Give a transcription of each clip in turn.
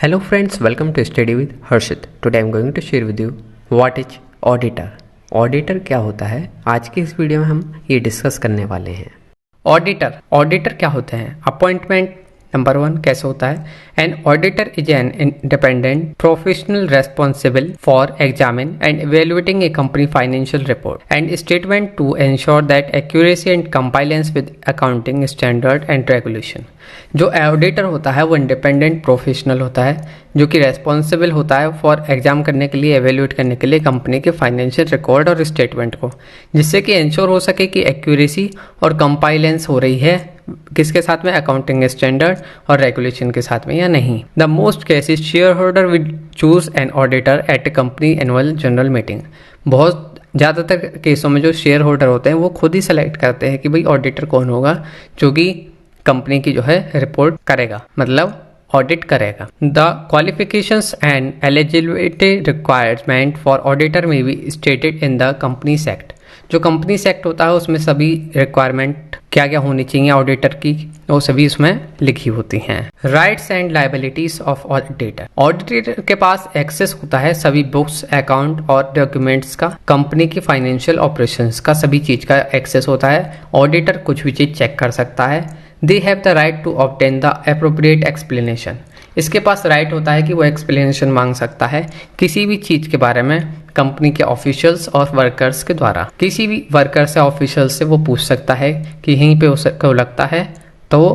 Hello friends, welcome to Study with Harshit. Today I am going to share with you what is auditor. Auditor क्या होता है, आज की इस video में हम ये डिस्कस करने वाले हैं। ऑडिटर क्या होते हैं? अपॉइंटमेंट नंबर 1 कैसे होता है? An auditor is an independent professional responsible for examine and evaluating a company financial report and statement to ensure that accuracy and compliance with accounting standard and regulation. जो auditor होता है वो independent professional होता है जो कि responsible होता है फॉर एग्जाम करने के लिए, एवेल्यूएट करने के लिए कंपनी के फाइनेंशियल रिकॉर्ड और स्टेटमेंट को, जिससे कि इंश्योर हो सके कि एक्यूरेसी और कंप्लायंस हो रही है किसके साथ में, अकाउंटिंग स्टैंडर्ड और रेगुलेशन के साथ में या नहीं। The most cases share holder will choose an auditor eight A company annual general meeting. बहुत ज़्यादातर केसों में जो शेयर होल्डर होते हैं वो खुद ही सेलेक्ट करते हैं कि भाई ऑडिटर कौन होगा जो कि कंपनी की जो है रिपोर्ट करेगा, मतलब ऑडिट करेगा। The qualifications and eligibility requirement for auditor may be stated in the Companies Act. जो कंपनीज एक्ट होता है उसमें सभी रिक्वायरमेंट क्या क्या होनी चाहिए ऑडिटर की, वो सभी उसमें लिखी होती हैं। Rights and liabilities of auditor. Auditor के पास एक्सेस होता है सभी बुक्स, अकाउंट और डॉक्यूमेंट्स का, कंपनी की फाइनेंशियल ऑपरेशंस का, सभी चीज का एक्सेस होता है। ऑडिटर कुछ भी चीज चेक कर सकता है। They have the right to obtain the appropriate explanation. इसके पास राइट होता है कि वो एक्सप्लेनेशन मांग सकता है किसी भी चीज़ के बारे में कंपनी के ऑफिशियल्स और वर्कर्स के द्वारा। किसी भी वर्कर से, ऑफिशियल से वो पूछ सकता है कि यहीं पे उसको लगता है तो वो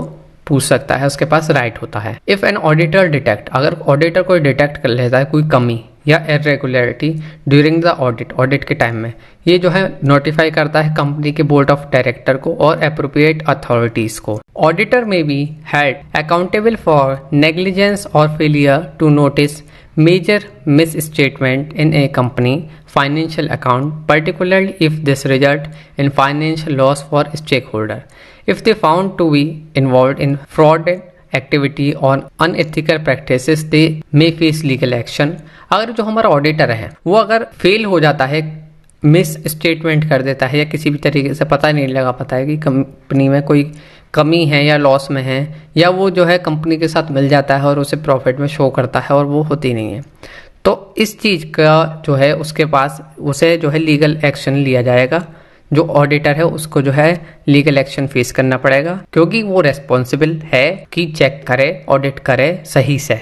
पूछ सकता है, उसके पास राइट होता है। इफ़ एन ऑडिटर डिटेक्ट, अगर ऑडिटर कोई डिटेक्ट कर लेता है कोई कमी या इरेगुलरिटी ड्यूरिंग द ऑडिट के टाइम में, ये जो है नोटिफाई करता है कंपनी के बोर्ड ऑफ डायरेक्टर को और एप्रोप्रिएट अथॉरिटीज को। Auditor may be held accountable for negligence और failure to notice major misstatement in a company financial account, particularly if this result in financial loss for stakeholder. If they found to be involved in fraudulent activity or unethical practices, they may face legal action. अगर जो हमारा auditor है वो अगर fail हो जाता है, miss statement कर देता है या किसी भी तरीके से पता नहीं लगा पाता है कि कंपनी में कोई कमी है या लॉस में है, या वो जो है कंपनी के साथ मिल जाता है और उसे प्रॉफिट में शो करता है और वो होती नहीं है, तो इस चीज़ का जो है उसके पास उसे जो है लीगल एक्शन लिया जाएगा। जो ऑडिटर है उसको जो है लीगल एक्शन फेस करना पड़ेगा क्योंकि वो रेस्पॉन्सिबल है कि चेक करे, ऑडिट करे सही से।